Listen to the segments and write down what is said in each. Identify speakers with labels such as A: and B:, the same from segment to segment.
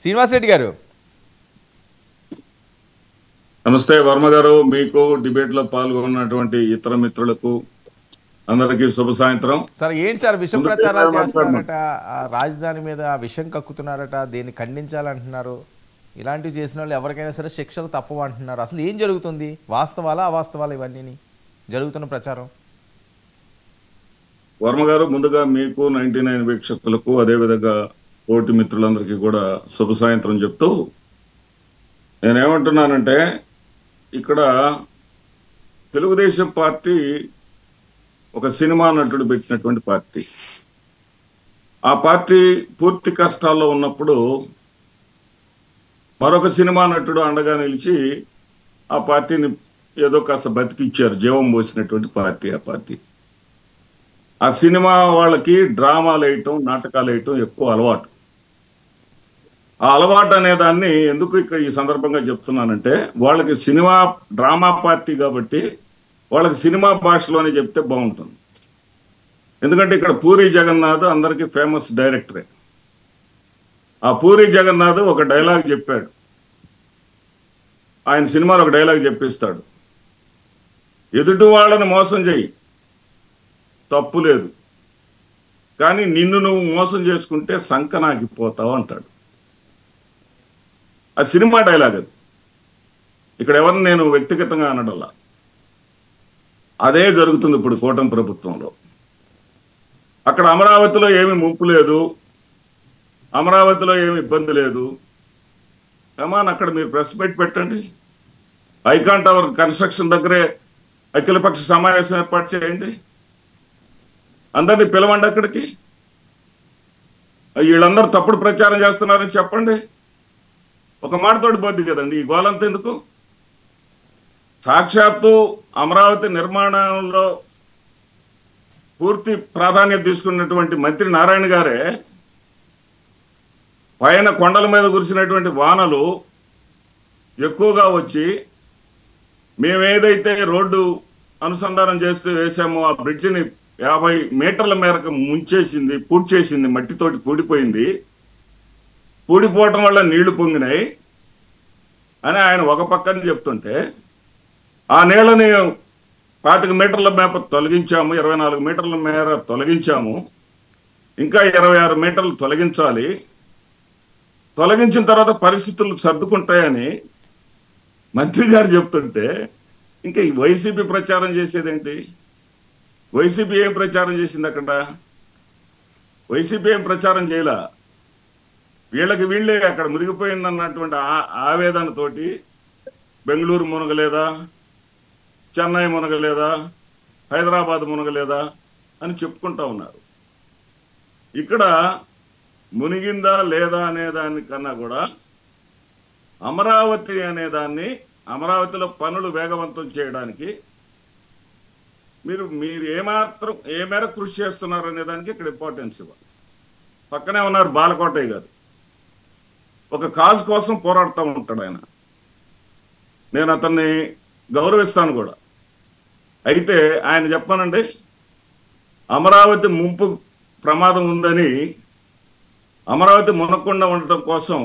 A: శ్రీనివాస్ రెడ్డి గారు.
B: నమస్తే వర్మ గారు, మీకు డిబేట్ లో పాల్గొన్నటువంటి ఇతర మిత్రులకు అందరికీ శుభ సాయంత్రం.
A: సార్ ఏంటి సార్ విషం ప్రచారాలు చేస్తున్నారట, రాజధాని మీద విషం కక్కుతున్నారట, దీన్ని ఖండించాలంటున్నారు. ఇలాంటివి చేసిన వాళ్ళు ఎవరికైనా సరే శిక్షలు తప్పవు అంటున్నారు. అసలు ఏం జరుగుతుంది? వాస్తవాలా అవాస్తవాలా ఇవన్నీ జరుగుతున్న ప్రచారం?
B: వర్మ గారు, ముందుగా మీకు 99 వీక్షకులకు అదేవిధంగా తోటి మిత్రులందరికీ కూడా శుభ సాయంత్రం చెప్తూ నేనేమంటున్నానంటే, ఇక్కడ తెలుగుదేశం పార్టీ ఒక సినిమా నటుడు పెట్టినటువంటి పార్టీ. ఆ పార్టీ పూర్తి కష్టాల్లో ఉన్నప్పుడు మరొక సినిమా నటుడు అండగా నిలిచి ఆ పార్టీని ఏదో కాస్త బతికిచ్చారు, జీవం పోసినటువంటి పార్టీ ఆ పార్టీ. ఆ సినిమా వాళ్ళకి డ్రామాలు వేయటం, నాటకాలు వేయటం ఎక్కువ అలవాటు. ఆ అలవాటు అనే దాన్ని ఎందుకు ఇక్కడ ఈ సందర్భంగా చెప్తున్నానంటే, వాళ్ళకి సినిమా డ్రామా పార్టీ కాబట్టి వాళ్ళకి సినిమా భాషలోనే చెప్తే బాగుంటుంది. ఎందుకంటే ఇక్కడ పూరి జగన్నాథ్ అందరికీ ఫేమస్ డైరెక్టరే. ఆ పూరి జగన్నాథ్ ఒక డైలాగ్ చెప్పాడు, ఆయన సినిమాలో ఒక డైలాగ్ చెప్పిస్తాడు, ఎదుటి వాళ్ళని మోసం చేయి తప్పు లేదు, కానీ నిన్ను నువ్వు మోసం చేసుకుంటే సంకనాగిపోతావు అంటాడు. ఆ సినిమా డైలాగ్ అది. ఇక్కడ ఎవరిని నేను వ్యక్తిగతంగా అనడల్లా. అదే జరుగుతుంది ఇప్పుడు కూటమి ప్రభుత్వంలో. అక్కడ అమరావతిలో ఏమి ముప్పు లేదు, అమరావతిలో ఏమి ఇబ్బంది లేదు. కమాన్, అక్కడ మీరు ప్రెస్ మీట్ పెట్టండి, ఐకాన్ టవర్ కన్స్ట్రక్షన్ దగ్గరే అఖిలపక్ష సమావేశం ఏర్పాటు చేయండి, అందరినీ పిలవండి అక్కడికి. వీళ్ళందరూ తప్పుడు ప్రచారం చేస్తున్నారని చెప్పండి. ఒక మాటతోటి పోద్ది కదండి ఈ గోలంతా ఎందుకు? సాక్షాత్తు అమరావతి నిర్మాణంలో పూర్తి ప్రాధాన్యత తీసుకున్నటువంటి మంత్రి నారాయణ గారే పైన కొండల మీద కురిసినటువంటి వానలు ఎక్కువగా వచ్చి మేమేదైతే రోడ్డు అనుసంధానం చేస్తూ వేసామో ఆ బ్రిడ్జిని 50 మీటర్ల మేరకు ముంచేసింది, పూడ్చేసింది, మట్టితోటి పూడిపోయింది, పూడిపోవటం వల్ల నీళ్లు పొంగినాయి అని ఆయన ఒక పక్కన చెప్తుంటే, ఆ నీళ్ళని 25 మీటర్ల మేర తొలగించాము, 24 మీటర్ల మేర తొలగించాము, ఇంకా 26 మీటర్లు తొలగించాలి, తొలగించిన తర్వాత పరిస్థితులు సర్దుకుంటాయని మంత్రి గారు చెప్తుంటే, ఇంకా ఈ వైసీపీ ప్రచారం చేసేదేంటి? వైసీపీ ఏం ప్రచారం చేసింది అక్కడ? వైసీపీ ఏం ప్రచారం చేయలా. వీళ్ళకి వీళ్ళే అక్కడ మునిగిపోయిందన్నటువంటి ఆవేదనతోటి బెంగళూరు మునగలేదా, చెన్నై మునగలేదా, హైదరాబాద్ మునగలేదా అని చెప్పుకుంటా ఉన్నారు. ఇక్కడ మునిగిందా లేదా అనే దానికన్నా కూడా అమరావతి అనే దాన్ని, అమరావతిలో పనులు వేగవంతం చేయడానికి మీరు ఏ మేర కృషి చేస్తున్నారు అనే దానికి ఇక్కడ ఇంపార్టెన్స్ ఇవ్వాలి. పక్కనే ఉన్నారు బాలకోటయ్య గారు, ఒక కాజ్ కోసం పోరాడుతూ ఉంటాడు ఆయన. నేను అతన్ని గౌరవిస్తాను కూడా. అయితే ఆయన చెప్పానండి, అమరావతి ముంపు ప్రమాదం ఉందని అమరావతి మునగకుండా ఉండటం కోసం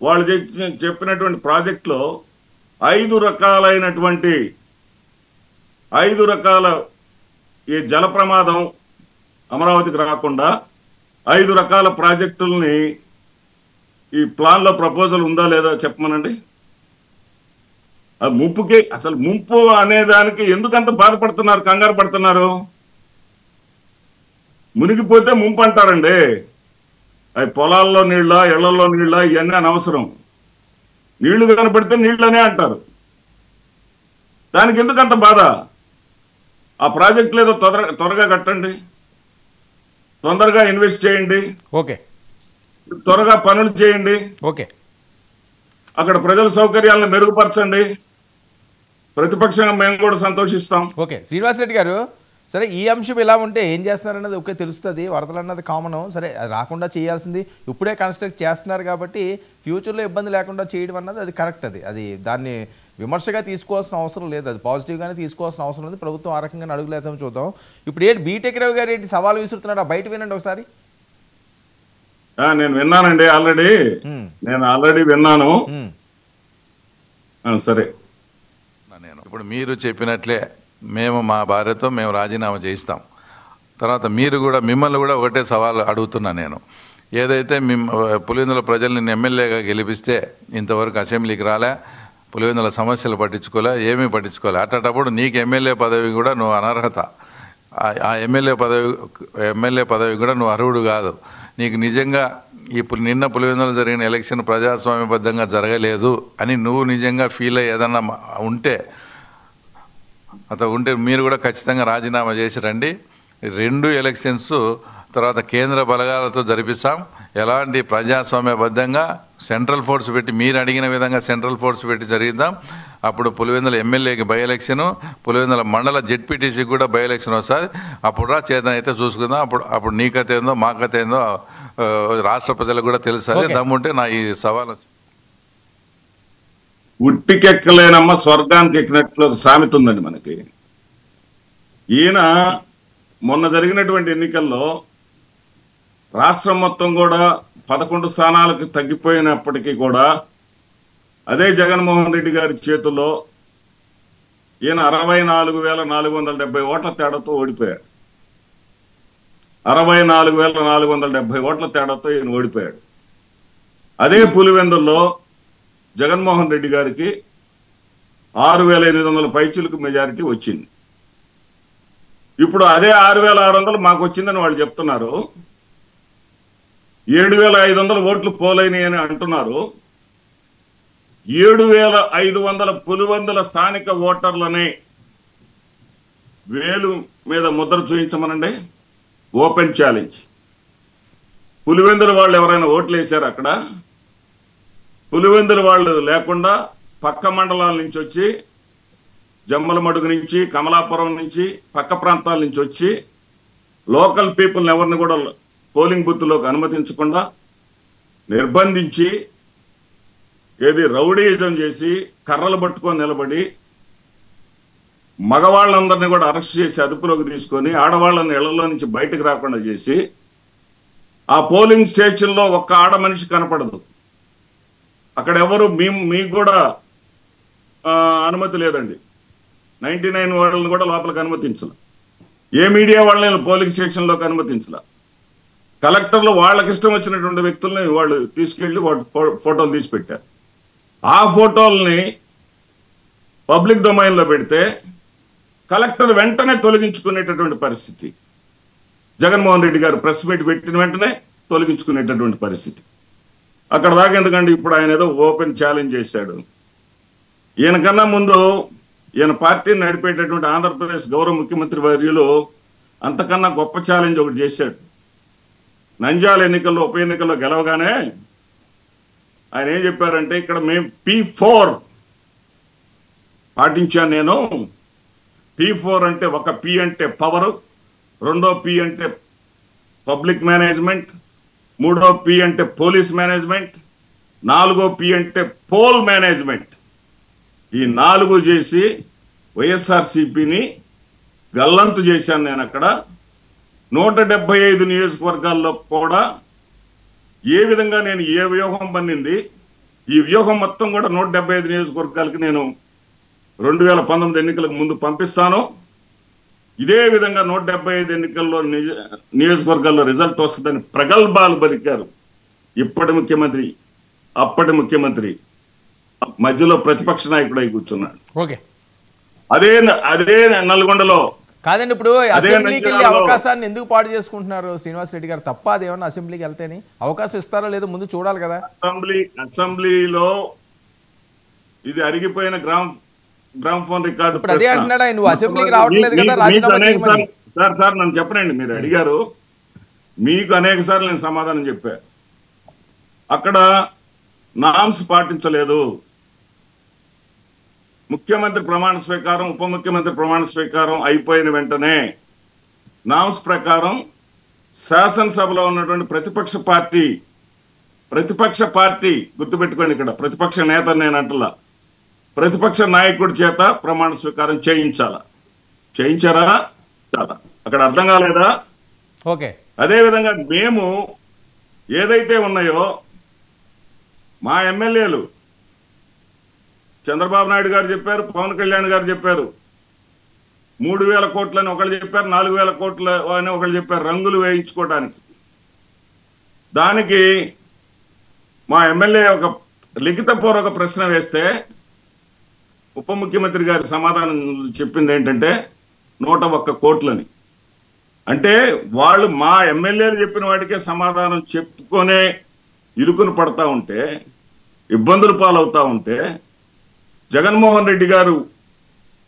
B: వాళ్ళు చెప్పినటువంటి ప్రాజెక్టులో 5 రకాల ఈ జల ప్రమాదం అమరావతికి రాకుండా 5 రకాల ప్రాజెక్టుల్ని ఈ ప్లాన్లో ప్రపోజల్ ఉందా లేదా చెప్పమనండి. అది ముంపుకి, అసలు ముంపు అనేదానికి ఎందుకంత బాధపడుతున్నారు, కంగారు పడుతున్నారు? మునిగిపోతే ముంపు అంటారండి. అవి పొలాల్లో నీళ్ళ, ఇళ్లలో నీళ్ళ, ఇవన్నీ అనవసరం. నీళ్లు కనపడితే నీళ్ళనే అంటారు. దానికి ఎందుకంత బాధ? ఆ ప్రాజెక్టులు ఏదో త్వరగా కట్టండి, తొందరగా ఇన్వెస్ట్ చేయండి,
A: ఓకే,
B: త్వరగా పనులు చేయండి,
A: ఓకే,
B: అక్కడ ప్రజల సౌకర్యాలను మెరుగుపరచండి, ప్రతిపక్షంగా మేము కూడా సంతోషిస్తాం.
A: ఓకే శ్రీనివాస్ రెడ్డి గారు, సరే ఈ అంశం ఇలా ఉంటే ఏం చేస్తున్నారన్నది ఓకే తెలుస్తుంది. వరదలు అన్నది కామను, సరే అది రాకుండా చేయాల్సింది. ఇప్పుడే కన్స్ట్రక్ట్ చేస్తున్నారు కాబట్టి ఫ్యూచర్లో ఇబ్బంది లేకుండా చేయడం అన్నది అది కరెక్ట్. అది దాన్ని విమర్శగా తీసుకోవాల్సిన అవసరం లేదు, అది పాజిటివ్గానే తీసుకోవాల్సిన అవసరం లేదు. ప్రభుత్వం ఆ రకంగా అడుగులేదామని చూద్దాం. ఇప్పుడు ఏంటి బీటెక్ రావు గారు ఏంటి సవాల్ విసురుతున్నాడు, బయట వినండి ఒకసారి.
B: నేను విన్నానండి ఆల్రెడీ. నేను ఆల్రెడీ విన్నాను. సరే,
C: నేను ఇప్పుడు మీరు చెప్పినట్లే మేము మా భార్యతో మేము రాజీనామా చేయిస్తాం. తర్వాత మీరు కూడా మిమ్మల్ని కూడా ఒకటే సవాల్ అడుగుతున్నా నేను. ఏదైతే పులివెందుల ప్రజలు నిన్ను ఎమ్మెల్యేగా గెలిపిస్తే ఇంతవరకు అసెంబ్లీకి రాలే, పులివెందుల సమస్యలు పట్టించుకోలే, ఏమీ పట్టించుకోలే. అట్టప్పుడు నీకు ఎమ్మెల్యే పదవి కూడా నువ్వు అనర్హత. ఆ ఎమ్మెల్యే పదవి కూడా నువ్వు అర్హుడు కాదు. నీకు నిజంగా ఇప్పుడు నిన్న పులివెందుల జరిగిన ఎలక్షన్ ప్రజాస్వామ్యబద్ధంగా జరగలేదు అని నువ్వు నిజంగా ఫీల్ అయ్యి ఏదన్నా ఉంటే మీరు కూడా ఖచ్చితంగా రాజీనామా చేసి రండి. 2 ఎలక్షన్స్ తర్వాత కేంద్ర బలగాలతో జరిపిస్తాం. ఎలాంటి ప్రజాస్వామ్యబద్ధంగా సెంట్రల్ ఫోర్స్ పెట్టి మీరు అడిగిన విధంగా సెంట్రల్ ఫోర్స్ పెట్టి జరిగిద్దాం. అప్పుడు పులివెందుల ఎమ్మెల్యేకి బై ఎలక్షను, పులివెందుల మండల జెడ్పీటీసీకి కూడా బై ఎలక్షన్ వస్తుంది. అప్పుడు చేతన అయితే చూసుకుందాం. అప్పుడు నీ కథ ఏందో మా కథ ఏందో రాష్ట్ర ప్రజలకు కూడా తెలుస్తుంది. దమ్ముంటే నా ఈ సవాలు.
B: ఉట్టికెక్కలేనమ్మ స్వర్గానికి ఎక్కినట్లు సామెత ఉందండి మనకి. ఈయన మొన్న జరిగినటువంటి ఎన్నికల్లో రాష్ట్రం మొత్తం కూడా 11 స్థానాలకు తగ్గిపోయినప్పటికీ కూడా అదే జగన్మోహన్ రెడ్డి గారి చేతుల్లో ఈయన 64,470 ఓట్ల తేడాతో ఓడిపోయాడు. 64,470 ఓట్ల తేడాతో ఈయన ఓడిపోయాడు. అదే పులివెందుల్లో జగన్మోహన్ రెడ్డి గారికి 6,800 పైచిలకు మెజారిటీ వచ్చింది. ఇప్పుడు అదే 6,600 మాకు వచ్చిందని వాళ్ళు చెప్తున్నారు. 7,500 ఓట్లు పోలైనవి అని అంటున్నారు. 7,500 పులివెందుల స్థానిక ఓటర్లని వేలు మీద ముద్ర చూపించమనండి. Open challenge. పులివెందుల వాళ్ళు ఎవరైనా ఓట్లు వేశారు అక్కడ? పులివెందుల వాళ్ళు లేకుండా పక్క మండలాల నుంచి వచ్చి, జమ్మలమడుగు నుంచి, కమలాపురం నుంచి, పక్క ప్రాంతాల నుంచి వచ్చి లోకల్ పీపుల్ని ఎవరిని కూడా పోలింగ్ బూత్లోకి అనుమతించకుండా నిర్బంధించి రౌడీయిజం చేసి కర్రలు పట్టుకొని నిలబడి మగవాళ్ళందరినీ కూడా అరెస్ట్ చేసి అదుపులోకి తీసుకొని ఆడవాళ్ళని ఇళ్లలో నుంచి బయటకు రాకుండా చేసి ఆ పోలింగ్ స్టేషన్లో ఒక్క ఆడ మనిషి కనపడదు. అక్కడ ఎవరు మీకు కూడా అనుమతి లేదండి. 99 వాళ్ళని కూడా లోపలికి అనుమతించాల. ఏ మీడియా వాళ్ళని పోలింగ్ స్టేషన్లోకి అనుమతించాల. కలెక్టర్లు వాళ్ళకి ఇష్టం వచ్చినటువంటి వ్యక్తుల్ని వాళ్ళు తీసుకెళ్లి ఫోటోలు తీసి పెట్టారు. ఆ ఫోటోల్ని పబ్లిక్ డొమైన్లో పెడితే కలెక్టర్ వెంటనే తొలగించుకునేటటువంటి పరిస్థితి. జగన్మోహన్ రెడ్డి గారు ప్రెస్ మీట్ పెట్టిన వెంటనే తొలగించుకునేటటువంటి పరిస్థితి. అక్కడ దాకా ఎందుకంటే ఇప్పుడు ఆయన ఏదో ఓపెన్ ఛాలెంజ్ చేశాడు. ఈయనకన్నా ముందు ఈయన పార్టీని నడిపేటటువంటి ఆంధ్రప్రదేశ్ గౌరవ ముఖ్యమంత్రి వర్యులు అంతకన్నా గొప్ప ఛాలెంజ్ ఒకటి చేశాడు. నంద్యాల ఎన్నికల్లో ఉప ఎన్నికల్లో గెలవగానే ఆయన ఏం చెప్పారంటే, ఇక్కడ మేము P4 పాటించాను నేను. P4 అంటే ఒక P అంటే పవర్, రెండో P అంటే పబ్లిక్ మేనేజ్మెంట్, మూడో P అంటే పోలీస్ మేనేజ్మెంట్, నాలుగో P అంటే పోల్ మేనేజ్మెంట్. ఈ 4 చేసి వైఎస్ఆర్సీపీని గల్లంతు చేశాను నేను. అక్కడ 175 నియోజకవర్గాల్లో కూడా ఏ విధంగా నేను ఏ వ్యూహం పన్నింది, ఈ వ్యూహం మొత్తం కూడా 175 నియోజకవర్గాలకి నేను 2019 ఎన్నికలకు ముందు పంపిస్తాను. ఇదే విధంగా 175 ఎన్నికల్లో నియోజకవర్గాల్లో రిజల్ట్ వస్తుందని ప్రగల్భాలు పలికారు ఇప్పటి ముఖ్యమంత్రి, అప్పటి ముఖ్యమంత్రి. మధ్యలో ప్రతిపక్ష నాయకుడు అయి కూర్చున్నాడు.
A: ఓకే,
B: అదే నల్గొండలో
A: కాదండి. ఇప్పుడు అసెంబ్లీకి వెళ్ళే అవకాశాన్ని ఎందుకు పాడు చేసుకుంటున్నారు శ్రీనివాస్ రెడ్డి గారు? తప్ప అదేమన్నా అసెంబ్లీకి వెళ్తేనే అవకాశం ఇస్తారో లేదో ముందు చూడాలి కదా.
B: అసెంబ్లీలో ఇది అరిగిపోయిన గ్రామ్ ఫోన్ రికార్డు.
A: ఇప్పుడు అదే అంటున్నాడా, నువ్వు అసెంబ్లీకి రావట్లేదు కదా, రాజీనామా చేయమని.
B: సార్ నన్ను చెప్పనండి, మీరు అడిగారు, మీకు అనేక సార్లు నేను సమాధానం చెప్పా. అక్కడ నామ్స్ పాటించలేదు. ముఖ్యమంత్రి ప్రమాణ స్వీకారం, ఉప ముఖ్యమంత్రి ప్రమాణ స్వీకారం అయిపోయిన వెంటనే నామ్స్ ప్రకారం శాసనసభలో ఉన్నటువంటి ప్రతిపక్ష పార్టీ గుర్తుపెట్టుకోండి, ఇక్కడ ప్రతిపక్ష నేత నేను అంటలా, ప్రతిపక్ష నాయకుడి చేత ప్రమాణ స్వీకారం చేయించారా? చాలా అక్కడ అర్థం కాలేదా?
A: ఓకే.
B: అదేవిధంగా మేము ఏదైతే ఉన్నాయో మా ఎమ్మెల్యేలు చంద్రబాబు నాయుడు గారు చెప్పారు, పవన్ కళ్యాణ్ గారు చెప్పారు, 3,000 కోట్లని ఒకళ్ళు చెప్పారు, 4,000 కోట్లు అని ఒకళ్ళు చెప్పారు రంగులు వేయించుకోవడానికి. దానికి మా ఎమ్మెల్యే ఒక లిఖితపూర్వక ప్రశ్న వేస్తే ఉప ముఖ్యమంత్రి గారి సమాధానం చెప్పింది ఏంటంటే 101 కోట్లని. అంటే వాళ్ళు మా ఎమ్మెల్యేలు చెప్పిన వాటికే సమాధానం చెప్పుకొనే ఇరుకును పడతా ఉంటే, ఇబ్బందులు పాలవుతా ఉంటే, జగన్మోహన్ రెడ్డి గారు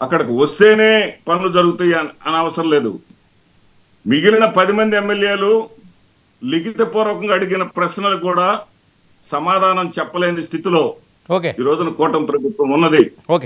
B: అక్కడికి వస్తేనే పనులు జరుగుతాయి అని అవసరం లేదు. మిగిలిన 10 మంది ఎమ్మెల్యేలు లిఖితపూర్వకంగా అడిగిన ప్రశ్నలు కూడా సమాధానం చెప్పలేని స్థితిలో
A: ఓకే
B: ఈ రోజున కూటమి ప్రభుత్వం ఉన్నది.
A: ఓకే.